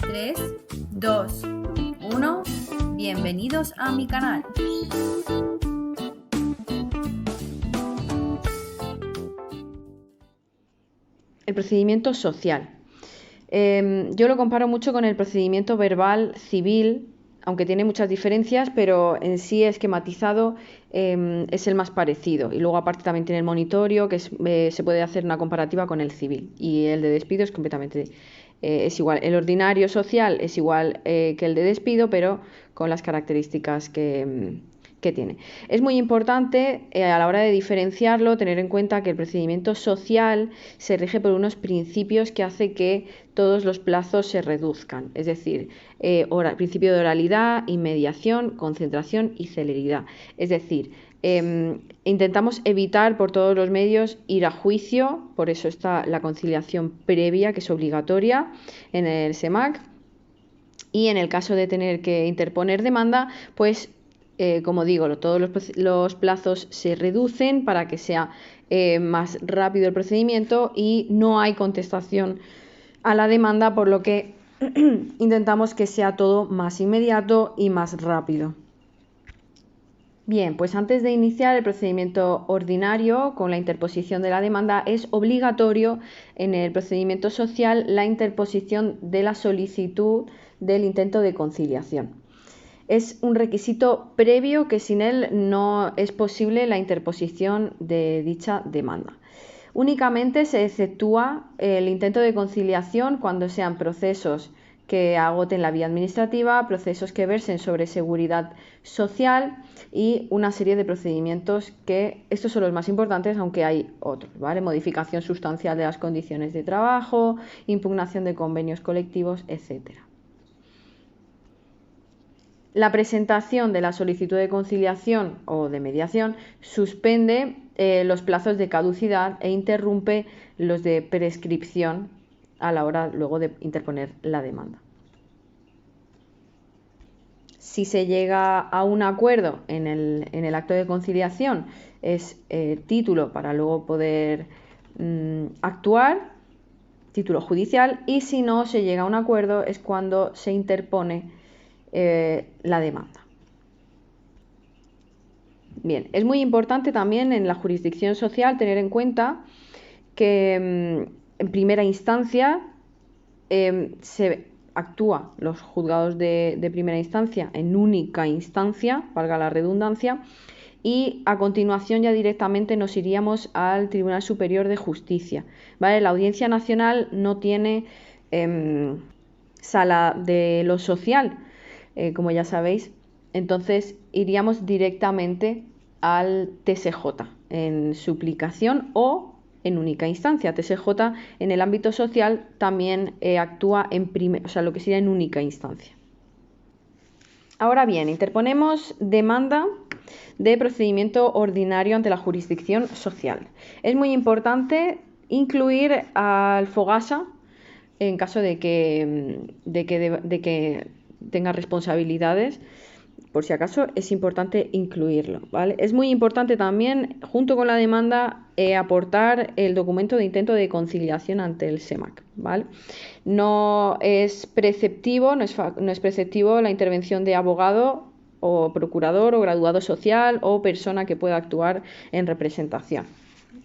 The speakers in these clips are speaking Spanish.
3, 2, 1. Bienvenidos a mi canal. El procedimiento social. Yo lo comparo mucho con el procedimiento verbal civil, aunque tiene muchas diferencias, pero en sí esquematizado es el más parecido. Y luego aparte también tiene el monitorio, que se puede hacer una comparativa con el civil. Y el de despido es completamente es igual. El ordinario social es igual que el de despido, pero con las características que tiene. Es muy importante a la hora de diferenciarlo tener en cuenta que el procedimiento social se rige por unos principios que hace que todos los plazos se reduzcan, es decir, principio de oralidad, inmediación, concentración y celeridad. Es decir, intentamos evitar por todos los medios ir a juicio, por eso está la conciliación previa, que es obligatoria en el SEMAC, y en el caso de tener que interponer demanda, pues como digo, todos los plazos se reducen para que sea más rápido el procedimiento y no hay contestación a la demanda, por lo que intentamos que sea todo más inmediato y más rápido. Bien, pues antes de iniciar el procedimiento ordinario con la interposición de la demanda, es obligatorio en el procedimiento social la interposición de la solicitud del intento de conciliación. Es un requisito previo que sin él no es posible la interposición de dicha demanda. Únicamente se efectúa el intento de conciliación cuando sean procesos que agoten la vía administrativa, procesos que versen sobre seguridad social y una serie de procedimientos que estos son los más importantes, aunque hay otros, ¿vale? Modificación sustancial de las condiciones de trabajo, impugnación de convenios colectivos, etc. La presentación de la solicitud de conciliación o de mediación suspende los plazos de caducidad e interrumpe los de prescripción a la hora luego de interponer la demanda. Si se llega a un acuerdo en el acto de conciliación, es título para luego poder actuar, título judicial, y si no se llega a un acuerdo es cuando se interpone la demanda. Bien, es muy importante también en la jurisdicción social tener en cuenta que en primera instancia se actúa los juzgados de primera instancia en única instancia, valga la redundancia, y a continuación ya directamente nos iríamos al Tribunal Superior de Justicia, ¿vale? La Audiencia Nacional no tiene sala de lo social, como ya sabéis, entonces iríamos directamente al TSJ en suplicación o en única instancia. TSJ en el ámbito social también actúa lo que sería en única instancia. Ahora bien, interponemos demanda de procedimiento ordinario ante la jurisdicción social. Es muy importante incluir al FOGASA en caso de que tenga responsabilidades. Por si acaso es importante incluirlo, ¿vale? Es muy importante también, junto con la demanda, aportar el documento de intento de conciliación ante el SEMAC, ¿vale? No es preceptivo la intervención de abogado o procurador o graduado social o persona que pueda actuar en representación,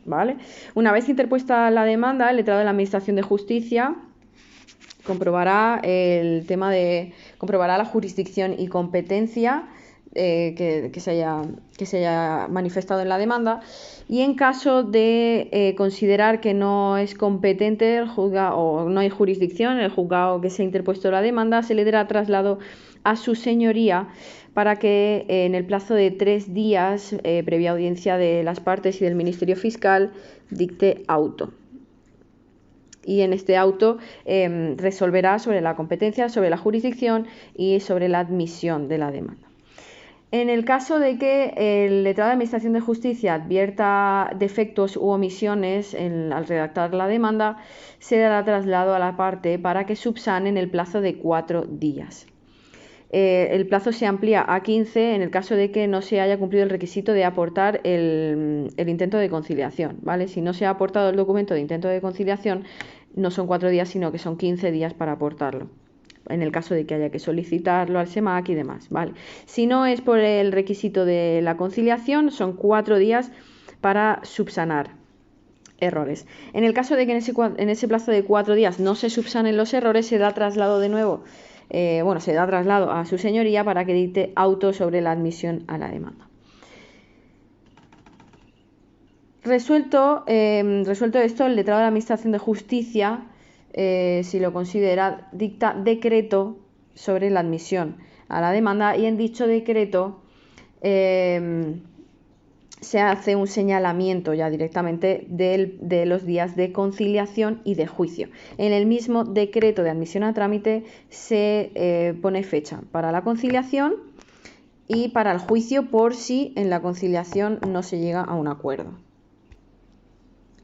¿vale? Una vez interpuesta la demanda, el letrado de la Administración de Justicia comprobará la jurisdicción y competencia que se haya manifestado en la demanda, y en caso de considerar que no es competente el juzgado o no hay jurisdicción en el juzgado que se ha interpuesto la demanda, se le dará traslado a su señoría para que en el plazo de 3 días, previa audiencia de las partes y del Ministerio Fiscal, dicte auto. Y en este auto resolverá sobre la competencia, sobre la jurisdicción y sobre la admisión de la demanda. En el caso de que el letrado de Administración de Justicia advierta defectos u omisiones al redactar la demanda, se dará traslado a la parte para que subsane en el plazo de 4 días. El plazo se amplía a 15 en el caso de que no se haya cumplido el requisito de aportar el intento de conciliación, ¿vale? Si no se ha aportado el documento de intento de conciliación, no son 4 días, sino que son 15 días para aportarlo. en el caso de que haya que solicitarlo al SEMAC y demás, ¿vale? Si no es por el requisito de la conciliación, son 4 días para subsanar errores. En el caso de que en ese plazo de 4 días no se subsanen los errores, se da traslado de nuevo, se da traslado a su señoría para que dicte auto sobre la admisión a la demanda. Resuelto esto, el letrado de la Administración de Justicia, si lo considera, dicta decreto sobre la admisión a la demanda, y en dicho decreto se hace un señalamiento ya directamente de los días de conciliación y de juicio. En el mismo decreto de admisión a trámite se pone fecha para la conciliación y para el juicio por si en la conciliación no se llega a un acuerdo.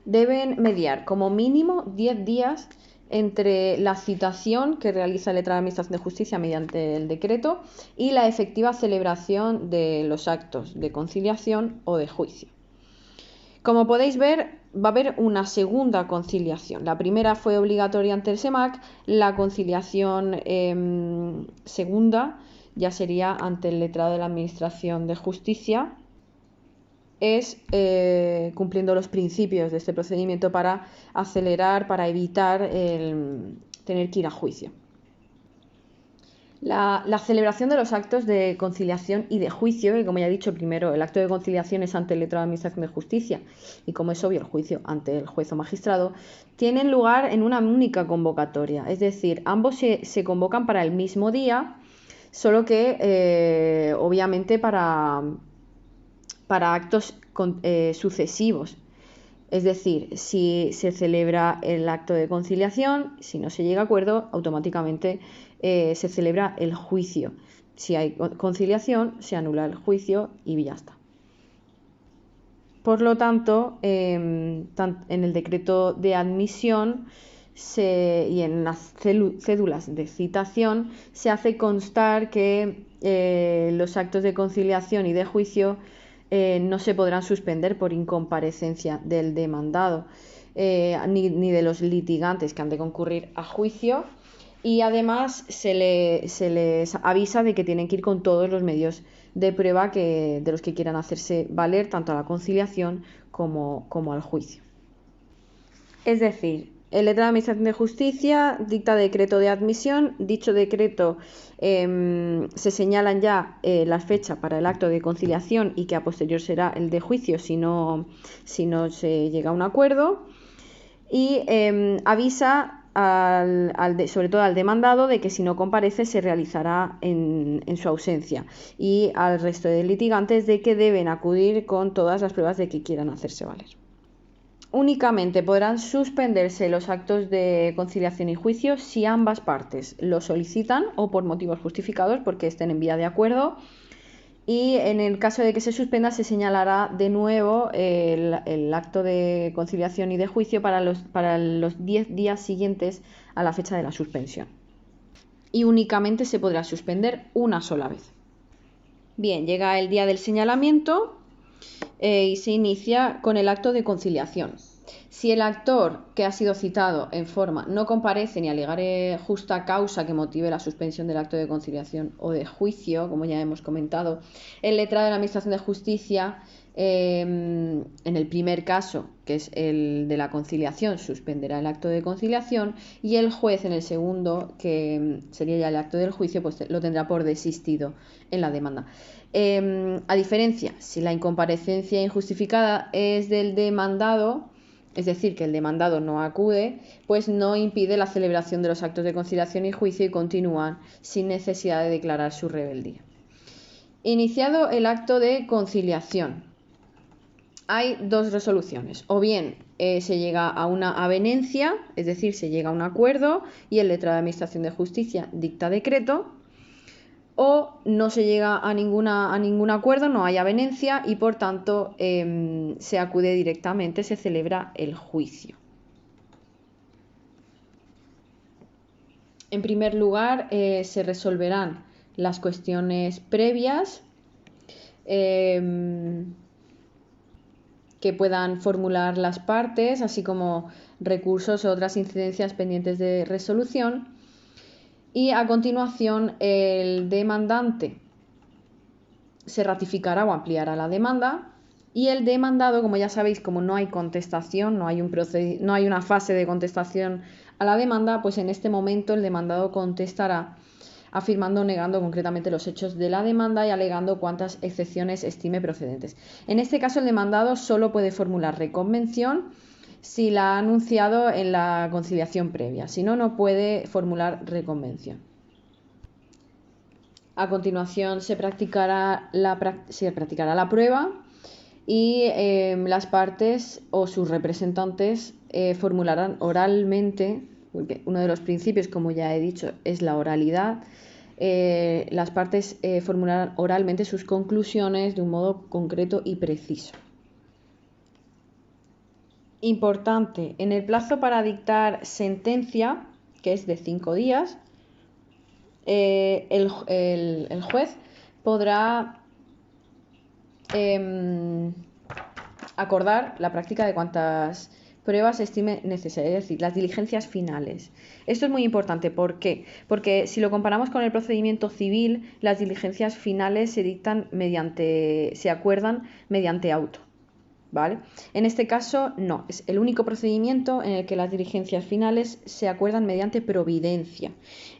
Deben mediar como mínimo 10 días entre la citación que realiza el letrado de Administración de Justicia mediante el decreto y la efectiva celebración de los actos de conciliación o de juicio. Como podéis ver, va a haber una segunda conciliación. La primera fue obligatoria ante el SEMAC, la conciliación segunda ya sería ante el letrado de la Administración de Justicia. Es cumpliendo los principios de este procedimiento para acelerar, para evitar tener que ir a juicio. La celebración de los actos de conciliación y de juicio, que como ya he dicho, primero el acto de conciliación es ante el letrado de Administración de Justicia y, como es obvio, el juicio ante el juez o magistrado, tienen lugar en una única convocatoria. Es decir, ambos se convocan para el mismo día, solo que obviamente para actos sucesivos. Es decir, si se celebra el acto de conciliación, si no se llega a acuerdo, automáticamente se celebra el juicio. Si hay conciliación, se anula el juicio y ya está. Por lo tanto, en el decreto de admisión y en las cédulas de citación se hace constar que los actos de conciliación y de juicio no se podrán suspender por incomparecencia del demandado ni de los litigantes que han de concurrir a juicio, y además se les avisa de que tienen que ir con todos los medios de prueba de los que quieran hacerse valer tanto a la conciliación como al juicio. Es decir, el letrado de Administración de Justicia dicta decreto de admisión. Dicho decreto se señalan ya la fecha para el acto de conciliación y que a posterior será el de juicio si no se llega a un acuerdo, y avisa sobre todo al demandado de que si no comparece se realizará en su ausencia, y al resto de litigantes de que deben acudir con todas las pruebas de que quieran hacerse valer. Únicamente podrán suspenderse los actos de conciliación y juicio si ambas partes lo solicitan o por motivos justificados porque estén en vía de acuerdo, y en el caso de que se suspenda se señalará de nuevo el acto de conciliación y de juicio para los 10 días siguientes a la fecha de la suspensión. Y únicamente se podrá suspender una sola vez. Bien, llega el día del señalamiento y se inicia con el acto de conciliación. Si el actor que ha sido citado en forma no comparece ni alegare justa causa que motive la suspensión del acto de conciliación o de juicio, como ya hemos comentado, el letrado de la Administración de Justicia, en el primer caso, que es el de la conciliación, suspenderá el acto de conciliación, y el juez en el segundo, que sería ya el acto del juicio, pues lo tendrá por desistido en la demanda. A diferencia, si la incomparecencia injustificada es del demandado, es decir, que el demandado no acude, pues no impide la celebración de los actos de conciliación y juicio y continúan sin necesidad de declarar su rebeldía. Iniciado el acto de conciliación, hay dos resoluciones: o bien se llega a una avenencia, es decir, se llega a un acuerdo y el letrado de Administración de Justicia dicta decreto, o no se llega a ningún acuerdo, no hay avenencia y por tanto se acude directamente, se celebra el juicio. En primer lugar, se resolverán las cuestiones previas que puedan formular las partes, así como recursos o otras incidencias pendientes de resolución. y a continuación el demandante se ratificará o ampliará la demanda y el demandado, como ya sabéis, como no hay contestación, no hay una fase de contestación a la demanda, pues en este momento el demandado contestará afirmando o negando concretamente los hechos de la demanda y alegando cuantas excepciones estime procedentes. En este caso, el demandado solo puede formular reconvención si la ha anunciado en la conciliación previa, si no, no puede formular reconvención. A continuación se practicará la prueba y las partes o sus representantes formularán oralmente, porque uno de los principios, como ya he dicho, es la oralidad. Las partes formularán oralmente sus conclusiones de un modo concreto y preciso. Importante, en el plazo para dictar sentencia, que es de 5 días, el juez podrá acordar la práctica de cuantas pruebas estime necesaria, es decir, las diligencias finales. Esto es muy importante. ¿Por qué? Porque si lo comparamos con el procedimiento civil, las diligencias finales se acuerdan mediante auto, ¿vale? En este caso, no. Es el único procedimiento en el que las diligencias finales se acuerdan mediante providencia,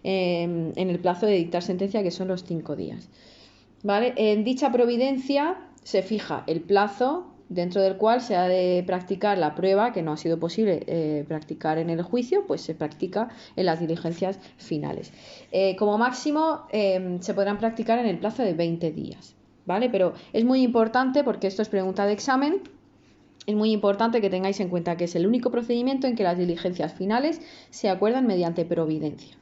en el plazo de dictar sentencia, que son los 5 días. ¿Vale? En dicha providencia se fija el plazo dentro del cual se ha de practicar la prueba que no ha sido posible practicar en el juicio, pues se practica en las diligencias finales. Como máximo se podrán practicar en el plazo de 20 días, ¿vale? Pero es muy importante, porque esto es pregunta de examen, es muy importante que tengáis en cuenta que es el único procedimiento en que las diligencias finales se acuerdan mediante providencia.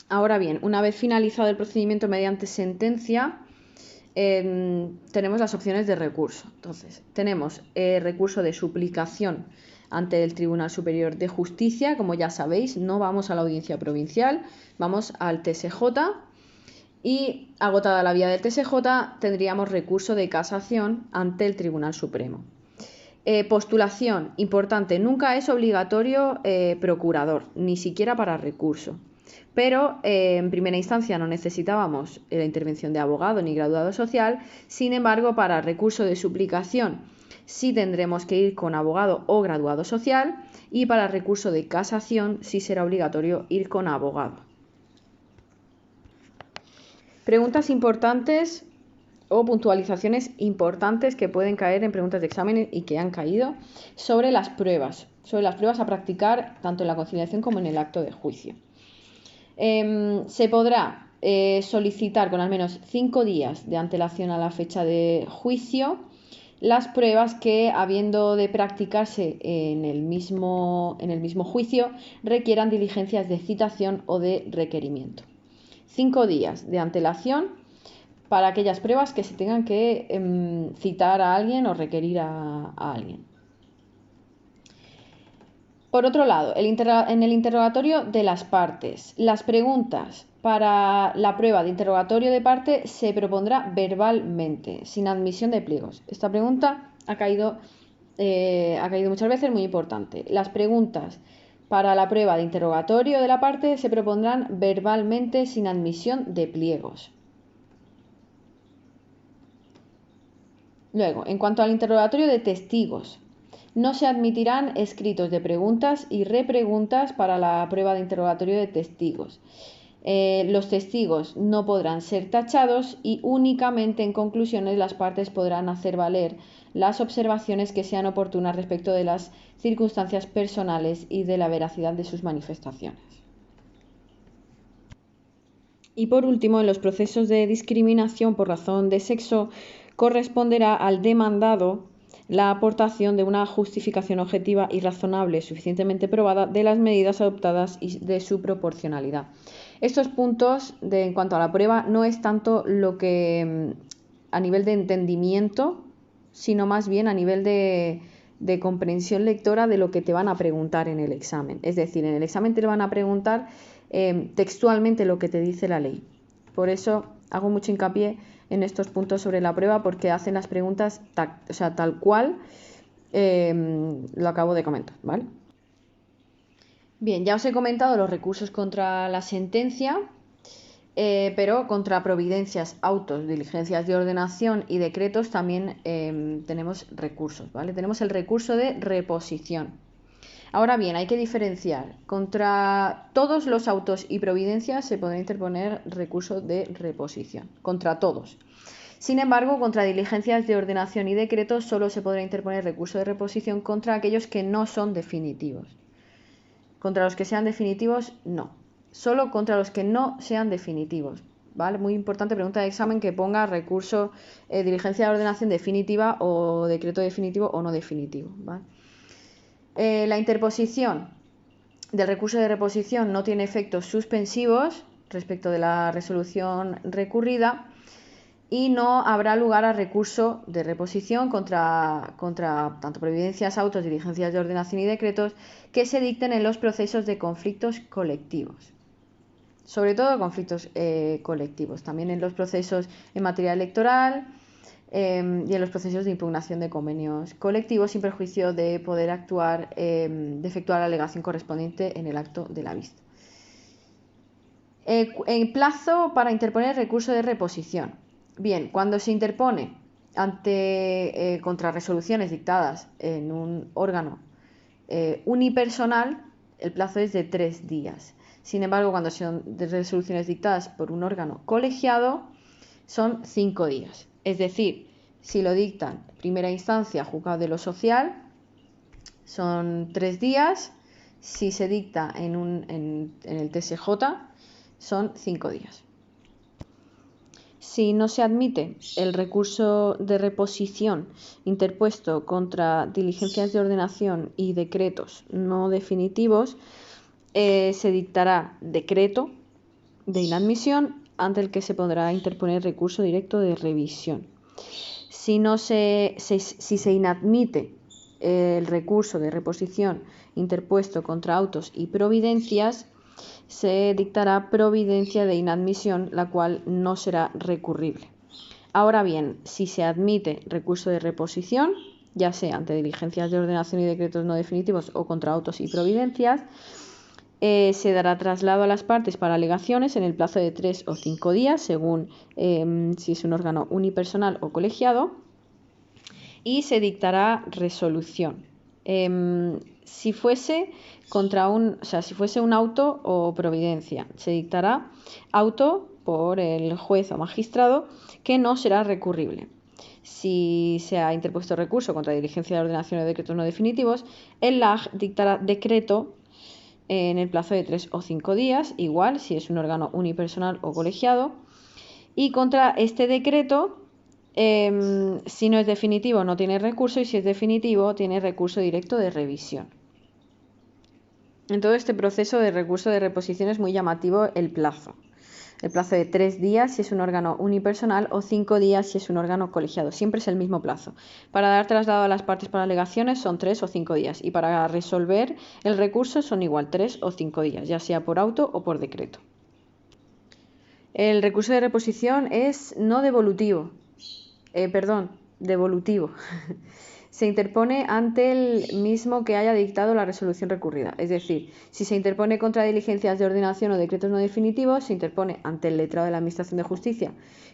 Ahora bien, una vez finalizado el procedimiento mediante sentencia, tenemos las opciones de recurso. Entonces, tenemos recurso de suplicación ante el Tribunal Superior de Justicia. Como ya sabéis, no vamos a la audiencia provincial, vamos al TSJ y, agotada la vía del TSJ, tendríamos recurso de casación ante el Tribunal Supremo. Postulación, importante, nunca es obligatorio procurador, ni siquiera para recurso. Pero en primera instancia no necesitábamos la intervención de abogado ni graduado social. Sin embargo, para recurso de suplicación sí tendremos que ir con abogado o graduado social, y para recurso de casación sí será obligatorio ir con abogado. Preguntas importantes o puntualizaciones importantes que pueden caer en preguntas de examen y que han caído sobre las pruebas a practicar tanto en la conciliación como en el acto de juicio. Se podrá solicitar con al menos 5 días de antelación a la fecha de juicio las pruebas que, habiendo de practicarse en el mismo juicio, requieran diligencias de citación o de requerimiento. 5 días de antelación para aquellas pruebas que se tengan que citar a alguien o requerir a alguien. Por otro lado, en el interrogatorio de las partes, las preguntas para la prueba de interrogatorio de parte se propondrá verbalmente, sin admisión de pliegos. Esta pregunta ha caído muchas veces, muy importante. Las preguntas para la prueba de interrogatorio de la parte se propondrán verbalmente, sin admisión de pliegos. Luego, en cuanto al interrogatorio de testigos, no se admitirán escritos de preguntas y repreguntas para la prueba de interrogatorio de testigos. Los testigos no podrán ser tachados y únicamente en conclusiones las partes podrán hacer valer las observaciones que sean oportunas respecto de las circunstancias personales y de la veracidad de sus manifestaciones. Y por último, en los procesos de discriminación por razón de sexo, corresponderá al demandado la aportación de una justificación objetiva y razonable suficientemente probada de las medidas adoptadas y de su proporcionalidad. Estos puntos en cuanto a la prueba no es tanto lo que a nivel de entendimiento, sino más bien a nivel de comprensión lectora de lo que te van a preguntar en el examen. Es decir, en el examen te van a preguntar textualmente lo que te dice la ley. Por eso hago mucho hincapié en estos puntos sobre la prueba, porque hacen las preguntas tal cual lo acabo de comentar, ¿vale? Bien, ya os he comentado los recursos contra la sentencia, pero contra providencias, autos, diligencias de ordenación y decretos también tenemos recursos, ¿vale? Tenemos el recurso de reposición. Ahora bien, hay que diferenciar. Contra todos los autos y providencias se podrá interponer recurso de reposición, contra todos. Sin embargo, contra diligencias de ordenación y decretos solo se podrá interponer recurso de reposición contra aquellos que no son definitivos. Contra los que sean definitivos, no. Solo contra los que no sean definitivos. ¿Vale? Muy importante pregunta de examen que ponga recurso, diligencia de ordenación definitiva o decreto definitivo o no definitivo. ¿Vale? La interposición del recurso de reposición no tiene efectos suspensivos respecto de la resolución recurrida y no habrá lugar a recurso de reposición contra tanto providencias, autos, diligencias de ordenación y decretos que se dicten en los procesos de conflictos colectivos. Sobre todo conflictos colectivos, también en los procesos en materia electoral y en los procesos de impugnación de convenios colectivos sin perjuicio de poder de efectuar la alegación correspondiente en el acto de la vista. En plazo para interponer recurso de reposición. Bien, cuando se interpone contra resoluciones dictadas en un órgano unipersonal, el plazo es de 3 días. Sin embargo, cuando son resoluciones dictadas por un órgano colegiado, son 5 días. Es decir, si lo dictan primera instancia, juzgado de lo social, son 3 días. Si se dicta en el TSJ, son 5 días. Si no se admite el recurso de reposición interpuesto contra diligencias de ordenación y decretos no definitivos, se dictará decreto de inadmisión ante el que se podrá interponer recurso directo de revisión. Si se inadmite el recurso de reposición interpuesto contra autos y providencias, se dictará providencia de inadmisión, la cual no será recurrible. Ahora bien, si se admite recurso de reposición, ya sea ante diligencias de ordenación y decretos no definitivos o contra autos y providencias, se dará traslado a las partes para alegaciones en el plazo de 3 o 5 días, según si es un órgano unipersonal o colegiado, y se dictará resolución. Si fuese un auto o providencia, se dictará auto por el juez o magistrado que no será recurrible. Si se ha interpuesto recurso contra diligencia de ordenación o decretos no definitivos, el LAG dictará decreto en el plazo de 3 o 5 días, igual si es un órgano unipersonal o colegiado, y contra este decreto, si no es definitivo no tiene recurso y si es definitivo tiene recurso directo de revisión. En todo este proceso de recurso de reposición es muy llamativo el plazo. El plazo de 3 días si es un órgano unipersonal o 5 días si es un órgano colegiado. Siempre es el mismo plazo. Para dar traslado a las partes para alegaciones son 3 o 5 días y para resolver el recurso son igual 3 o 5 días, ya sea por auto o por decreto. El recurso de reposición es no devolutivo. Devolutivo. Se interpone ante el mismo que haya dictado la resolución recurrida. Es decir, si se interpone contra diligencias de ordenación o decretos no definitivos, se interpone ante el letrado de la Administración de Justicia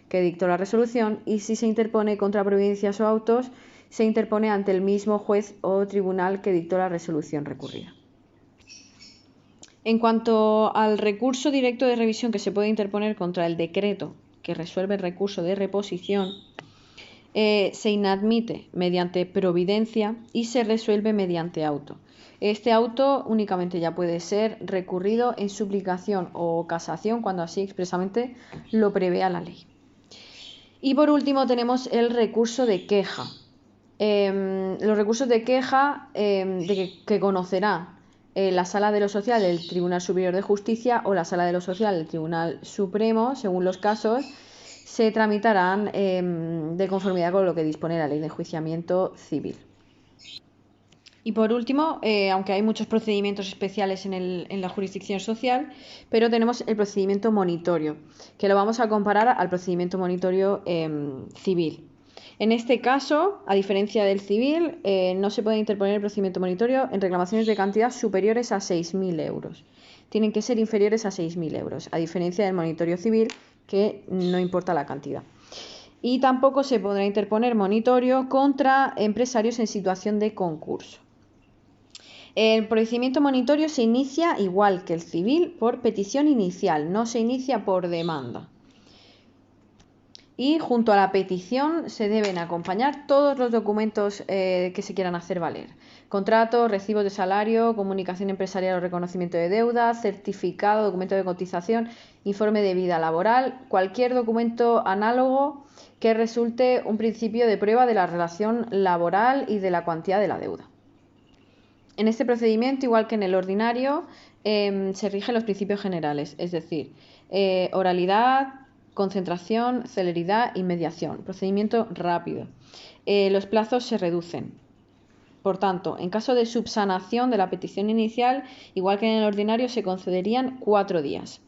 que dictó la resolución, y si se interpone contra providencias o autos, se interpone ante el mismo juez o tribunal que dictó la resolución recurrida. En cuanto al recurso directo de revisión que se puede interponer contra el decreto que resuelve el recurso de reposición, se inadmite mediante providencia y se resuelve mediante auto. Este auto únicamente ya puede ser recurrido en suplicación o casación cuando así expresamente lo prevea la ley. Y por último tenemos el recurso de queja. Los recursos de queja que conocerá la Sala de lo Social del Tribunal Superior de Justicia o la Sala de lo Social del Tribunal Supremo, según los casos, se tramitarán de conformidad con lo que dispone la Ley de Enjuiciamiento Civil. Y por último, aunque hay muchos procedimientos especiales en la jurisdicción social, pero tenemos el procedimiento monitorio, que lo vamos a comparar al procedimiento monitorio civil. En este caso, a diferencia del civil, no se puede interponer el procedimiento monitorio en reclamaciones de cantidad superiores a 6.000 euros. Tienen que ser inferiores a 6.000 euros, a diferencia del monitorio civil, que no importa la cantidad. Y tampoco se podrá interponer monitorio contra empresarios en situación de concurso. El procedimiento monitorio se inicia igual que el civil por petición inicial, no se inicia por demanda. Y junto a la petición se deben acompañar todos los documentos que se quieran hacer valer. Contratos, recibos de salario, comunicación empresarial o reconocimiento de deuda, certificado, documento de cotización, informe de vida laboral, cualquier documento análogo que resulte un principio de prueba de la relación laboral y de la cuantía de la deuda. En este procedimiento, igual que en el ordinario, se rigen los principios generales, es decir, oralidad, concentración, celeridad y mediación. Procedimiento rápido. Los plazos se reducen. Por tanto, en caso de subsanación de la petición inicial, igual que en el ordinario, se concederían 4 días.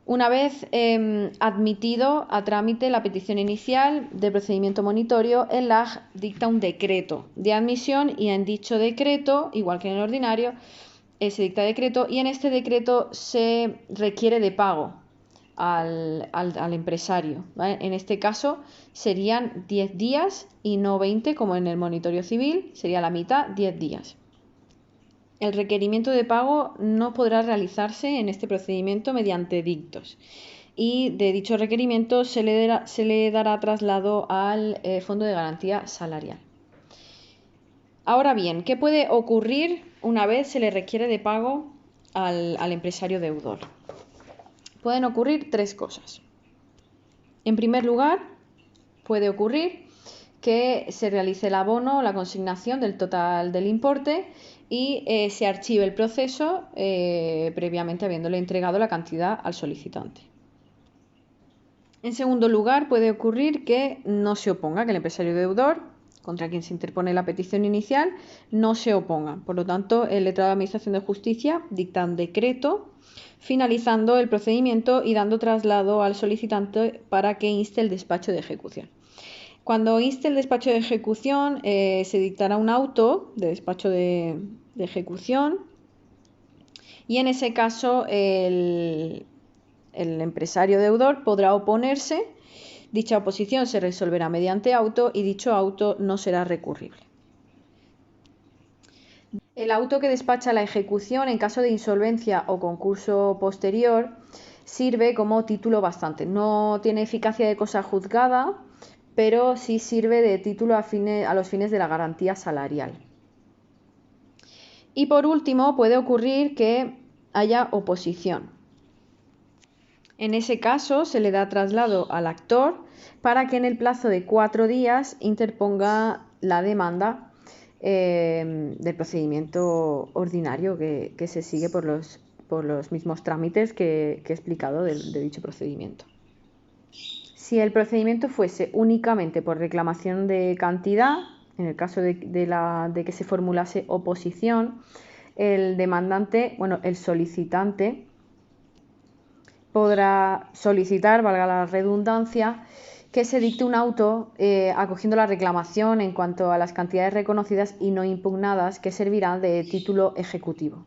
Una vez admitido a trámite la petición inicial de procedimiento monitorio, el LAG dicta un decreto de admisión y en dicho decreto, igual que en el ordinario, se dicta decreto y en este decreto se requiere de pago al empresario, ¿vale? En este caso serían 10 días y no 20 como en el monitorio civil, sería la mitad, 10 días. El requerimiento de pago no podrá realizarse en este procedimiento mediante dictos y de dicho requerimiento se le dará traslado al Fondo de Garantía Salarial. Ahora bien, ¿qué puede ocurrir una vez se le requiere de pago al empresario deudor? Pueden ocurrir 3 cosas. En primer lugar, puede ocurrir que se realice el abono o la consignación del total del importe y se archive el proceso previamente habiéndole entregado la cantidad al solicitante. En segundo lugar, puede ocurrir que no se oponga, que el empresario deudor, contra quien se interpone la petición inicial, no se oponga. Por lo tanto, el letrado de Administración de Justicia dicta un decreto finalizando el procedimiento y dando traslado al solicitante para que inste el despacho de ejecución. Cuando inste el despacho de ejecución, se dictará un auto de despacho de ejecución y en ese caso el empresario deudor podrá oponerse. Dicha oposición se resolverá mediante auto y dicho auto no será recurrible. El auto que despacha la ejecución en caso de insolvencia o concurso posterior sirve como título bastante. No tiene eficacia de cosa juzgada, pero sí sirve de título a los fines de la garantía salarial. Y por último, puede ocurrir que haya oposición. En ese caso, se le da traslado al actor para que en el plazo de 4 días interponga la demanda del procedimiento ordinario que se sigue por los mismos trámites que he explicado de dicho procedimiento. Si el procedimiento fuese únicamente por reclamación de cantidad, en el caso de que se formulase oposición, el solicitante podrá solicitar, valga la redundancia, que se dicte un auto acogiendo la reclamación en cuanto a las cantidades reconocidas y no impugnadas que servirán de título ejecutivo.